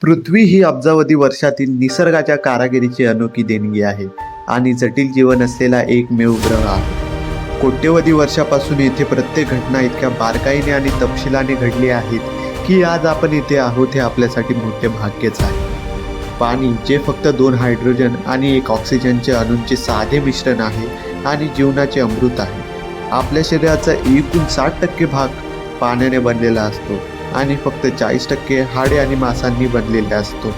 पृथ्वी ही अब्जावधी वर्षातील निसर्गाच्या कारागिरीची अनोखी देणगी आहे आणि जटिल जीवन असलेला एकमेव ग्रह आहे. कोट्यवधी वर्षापासून येथे प्रत्येक घटना इतक्या बारकाईने आणि तपशिलाने घडली आहेत की आज आपण इथे आहोत हे आपल्यासाठी मोठे भाग्यच आहे. पाणी जे फक्त 2 हायड्रोजन आणि 1 ऑक्सिजनचे अणूंचे साधे मिश्रण आहे आणि जीवनाचे अमृत आहे. आपल्या शरीराचा एकूण 60% भाग पाण्याने बनलेला असतो आणि फक्त 40% हाडे आणि मांसांनी बनलेला असतो.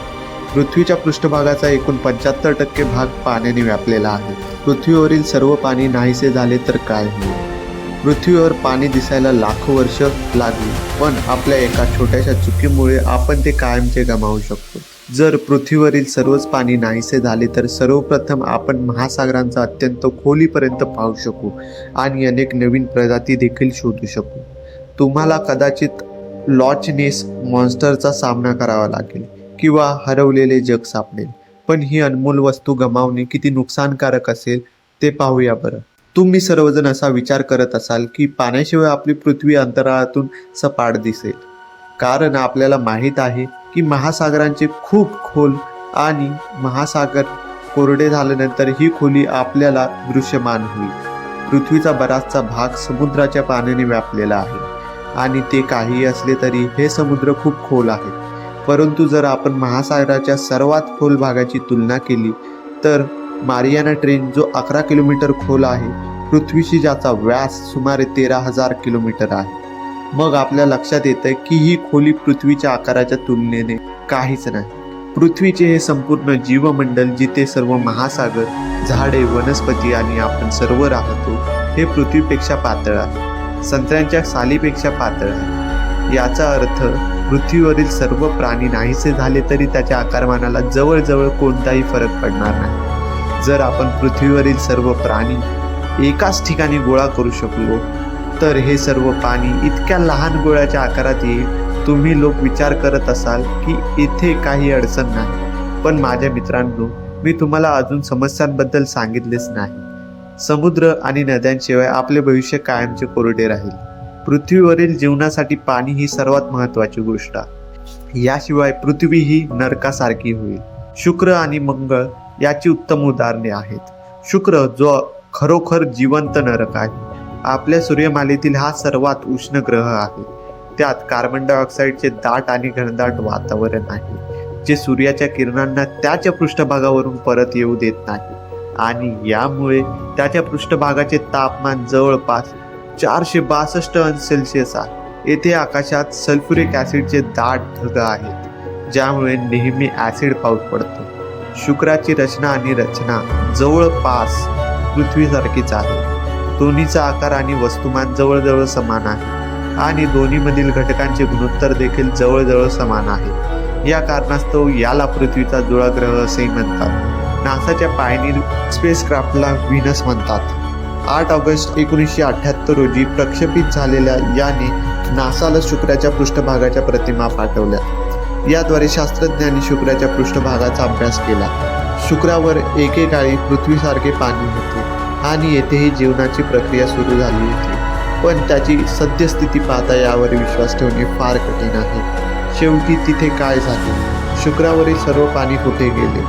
पृथ्वीच्या पृष्ठभागाचा एकूण 75% भाग पाण्याने व्यापलेला आहे. पृथ्वीवरील सर्व पाणी नाहीसे झाले तर काय होईल? पृथ्वीवर पाणी दिसायला लाखो वर्ष लागली, पण आपल्या एका छोट्याशा चुकीमुळे आपण ते कायमचे गमावू शकतो. जर पृथ्वीवरील सर्वच पाणी नाहीसे झाले तर सर्वप्रथम आपण महासागरांचा अत्यंत खोलीपर्यंत पाहू शकू आणि अनेक नवीन प्रजाती देखील शोधू शकू. तुम्हाला कदाचित लॉच नेस मॉन्स्टरचा सामना करावा लागेल किंवा हरवलेले जग सापडेल, पण ही अनमोल वस्तू गमावणे किती नुकसानकारक असेल ते पाहूया बरं. तुम्ही सर्वजण असा विचार करत असाल की पाण्याशिवाय आपली पृथ्वी अंतराळातून सपाट दिसेल, कारण आपल्याला माहीत आहे की महासागरांचे खूप खोल आणि महासागर कोरडे झाल्यानंतर ही खोली आपल्याला दृश्यमान होईल. पृथ्वीचा बराचसा भाग समुद्राच्या पाण्याने व्यापलेला आहे आणि ते काहीही असले तरी हे समुद्र खूप खोल आहे. परंतु जर आपण महासागराच्या सर्वात खोल भागाची तुलना केली तर मारियाना ट्रेंच जो 11 किलोमीटर खोल आहे, पृथ्वीशी ज्याचा व्यास सुमारे 13,000 किलोमीटर आहे, मग आपल्या लक्षात येतं की ही खोली पृथ्वीच्या आकाराच्या तुलनेने काहीच नाही. पृथ्वीचे हे संपूर्ण जीवमंडल, जिथे सर्व महासागर, झाडे, वनस्पती आणि आपण सर्व राहतो, हे पृथ्वीपेक्षा पातळ आहे, संत्र्यांच्या सालीपेक्षा पातळ आहे. याचा अर्थ पृथ्वीवरील सर्व प्राणी नाहीसे झाले तरी त्याच्या आकारमानाला जवळजवळ कोणताही फरक पडणार नाही. जर आपण पृथ्वीवरील सर्व प्राणी एकाच ठिकाणी गोळा करू शकलो तर हे सर्व पाणी इतक्या लहान गोळ्याच्या आकारात येईल. तुम्ही लोक विचार करत असाल की इथे काही अडचण नाही, पण माझ्या मित्रांनो, मी तुम्हाला अजून समस्यांबद्दल सांगितलेच नाही. समुद्र आणि नद्यांशिवाय आपले भविष्य कायमचे कोरडे राहील. पृथ्वीवरील जीवनासाठी पाणी ही सर्वात महत्त्वाची गोष्ट आहे. याशिवाय पृथ्वी ही नरकासारखी होईल. शुक्र आणि मंगळ याची उत्तम उदाहरणे आहेत. शुक्र जो खरोखर जिवंत नरक आहे. आपल्या सूर्यमालेतील हा सर्वात उष्ण ग्रह आहे. त्यात कार्बन डायऑक्साईडचे दाट आणि घनदाट वातावरण आहे, जे सूर्याच्या किरणांना त्याच्या पृष्ठभागावरून परत येऊ देत नाही आणि यामुळे त्याच्या पृष्ठभागाचे तापमान जवळपास 462 अंश सेल्सिअस आहे. येथे आकाशात सल्फ्युरिक ॲसिडचे दाट ढग आहेत, ज्यामुळे नेहमी ॲसिड पाऊस पडतो. शुक्राची रचना आणि रचना जवळपास पृथ्वीसारखीच आहे. दोन्हीचा आकार आणि वस्तुमान जवळजवळ समान आहे आणि दोन्हीमधील घटकांचे गुणोत्तर देखील जवळजवळ समान आहे. या कारणास्तव याला पृथ्वीचा जुळा ग्रह असेही म्हणतात. नासाच्या पायनीर स्पेसक्राफ्टला व्हीनस म्हणतात. 8 ऑगस्ट 1978 रोजी प्रक्षेपित झालेल्या याने नासाला शुक्राच्या पृष्ठभागाच्या प्रतिमा पाठवल्या. याद्वारे शास्त्रज्ञांनी शुक्राच्या पृष्ठभागाचा अभ्यास केला. शुक्रावर एकेकाळी पृथ्वीसारखे पाणी होते आणि येथेही जीवनाची प्रक्रिया सुरू झाली होती, पण त्याची सद्यस्थिती पाहता यावर विश्वास ठेवणे फार कठीण आहे. शेवटी तिथे काय झाले? शुक्रावरील सर्व पाणी कुठे गेले?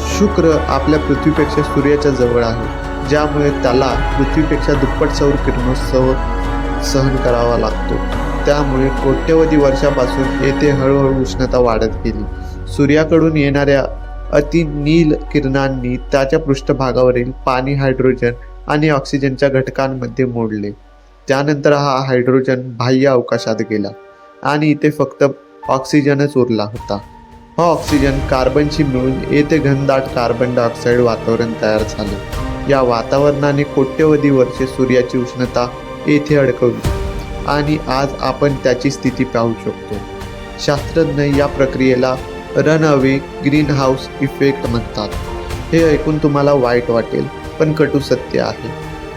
शुक्र आपल्या पृथ्वीपेक्षा सूर्याच्या जवळ आहे, ज्यामुळे त्याला पृथ्वीपेक्षा दुप्पट सौर किरणोत्सव सहन करावा लागतो. त्यामुळे कोट्यवधी वर्षापासून येथे हळूहळू उष्णता वाढत गेली. सूर्याकडून येणाऱ्या अतिनील किरणांनी त्याच्या पृष्ठभागावरील पाणी हायड्रोजन आणि ऑक्सिजनच्या घटकांमध्ये मोडले. त्यानंतर हा हायड्रोजन बाह्य अवकाशात गेला आणि इथे फक्त ऑक्सिजनच उरला होता. हा ऑक्सिजन कार्बनशी मिळून येथे घनदाट कार्बन डायऑक्साईड वातावरण तयार झाले. या वातावरणाने कोट्यवधी वर्षे सूर्याची उष्णता येथे अडकवली आणि आज आपण त्याची स्थिती पाहू शकतो. शास्त्रज्ञ या प्रक्रियेला run away green house effect म्हणतात. हे ऐकून तुम्हाला वाईट वाटेल, पण कटू सत्य आहे.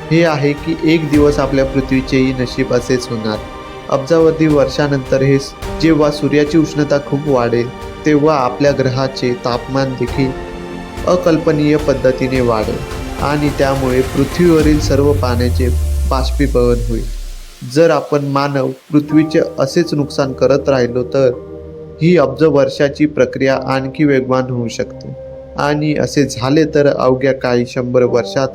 हे आहे की एक दिवस आपल्या पृथ्वीचेही नशीब असेच होणार. अब्जावधी वर्षानंतर जेव्हा सूर्याची उष्णता खूप वाढेल, तेव्हा आपल्या ग्रहाचे तापमान देखील अकल्पनीय पद्धतीने वाढेल आणि त्यामुळे पृथ्वीवरील सर्व पाण्याचे बाष्पीभवन होईल. जर आपण मानव पृथ्वीचे असेच नुकसान करत राहिलो तर ही अब्ज वर्षाची प्रक्रिया आणखी वेगवान होऊ शकते आणि असे झाले तर अवघ्या काही 100 वर्षात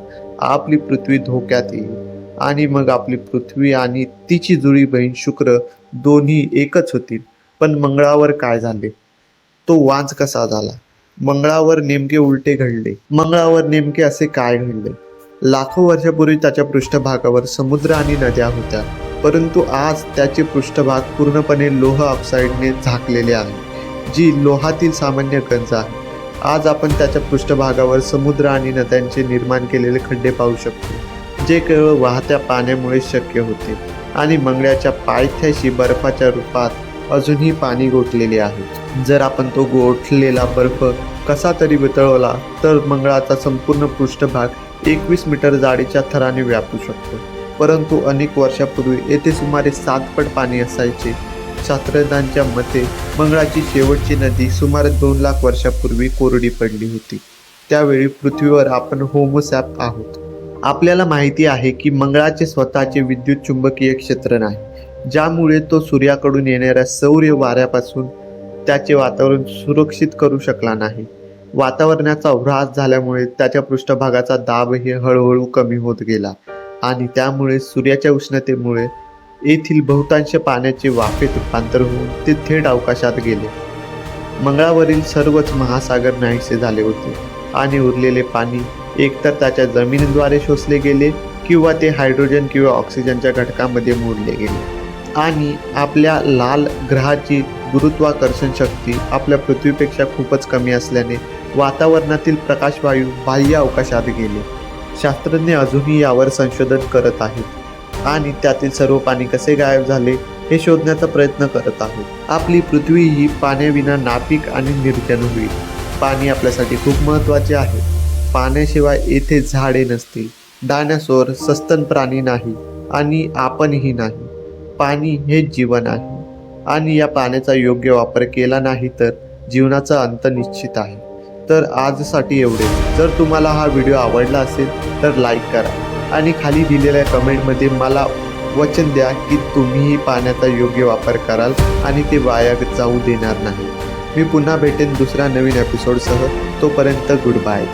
आपली पृथ्वी धोक्यात येईल आणि मग आपली पृथ्वी आणि तिची जुळी बहीण शुक्र दोन्ही एकच होतील. पण मंगळावर काय झाले? तो वांज कसा झाला? मंगळावर नेमके उलटे घडले. मंगळावर नेमके असे काय घडले? लाखो वर्षापूर्वी त्याच्या पृष्ठभागावर समुद्र आणि नद्या होत्या, परंतु आज त्याचे पृष्ठभाग पूर्णपणे लोह ऑक्साईडने झाकलेले आहे, जी लोहातील सामान्य गंज आहे. आज आपण त्याच्या पृष्ठभागावर समुद्र आणि नद्यांचे निर्माण केलेले खड्डे पाहू शकतो, जे केवळ वाहत्या पाण्यामुळे शक्य होते. आणि मंगळाच्या पायथ्याशी बर्फाच्या रूपात अजूनही पाणी गोठलेले आहे. जर आपण तो गोठलेला बर्फ कसा तरी वितळवला तर मंगळाचा संपूर्ण पृष्ठभाग 21 मीटर जाडीच्या थराने व्यापू शकतो. परंतु अनेक वर्षापूर्वी येथे सुमारे 7 पट पाणी असायचे. शास्त्रज्ञांच्या मते मंगळाची शेवटची नदी सुमारे 2 लाख वर्षापूर्वी कोरडी पडली होती. त्यावेळी पृथ्वीवर आपण होमोसॅप आहोत. आपल्याला माहिती आहे की मंगळाचे स्वतःचे विद्युत चुंबकीय क्षेत्र नाही, ज्यामुळे तो सूर्याकडून येणाऱ्या सौर वाऱ्यापासून त्याचे वातावरण सुरक्षित करू शकला नाही. वातावरणाचा ऱ्हास झाल्यामुळे त्याच्या पृष्ठभागाचा दाबही हळूहळू कमी होत गेला आणि त्यामुळे सूर्याच्या उष्णतेमुळे येथील बहुतांश पाण्याचे वाफेत रूपांतर होऊन ते थेट अवकाशात गेले. मंगळावरील सर्वच महासागर नाहीसे झाले होते आणि उरलेले पाणी एकतर त्याच्या जमिनीद्वारे शोषले गेले किंवा ते हायड्रोजन किंवा ऑक्सिजनच्या घटकामध्ये मोडले गेले. आणि आपल्या लाल ग्रहाची गुरुत्वाकर्षण शक्ती आपल्या पृथ्वीपेक्षा खूपच कमी असल्याने वातावरणातील प्रकाशवायू बाह्य अवकाशात गेले. शास्त्रज्ञ अजूनही यावर संशोधन करत आहेत आणि त्यातील सर्व पाणी कसे गायब झाले हे शोधण्याचा प्रयत्न करत आहोत. आपली पृथ्वी ही पाण्याविना नापीक आणि निर्जन होईल. पाणी आपल्यासाठी खूप महत्त्वाचे आहे. पाण्याशिवाय येथे झाडे नसतील, डायनासोर, सस्तन प्राणी नाही आणि आपणही नाही. पाणी हे जीवन आहे आणि या पाण्याचा योग्य वापर केला नाही तर जीवनाचा अंत निश्चित आहे. तर आजसाठी एवढे. जर तुम्हाला हा व्हिडिओ आवडला असेल तर लाईक करा आणि खाली दिलेल्या कमेंटमध्ये मला वचन द्या की तुम्हीही पाण्याचा योग्य वापर कराल आणि ते वाया जाऊ देणार नाही. मी पुन्हा भेटेन दुसऱ्या नवीन एपिसोडसह. तोपर्यंत गुड बाय.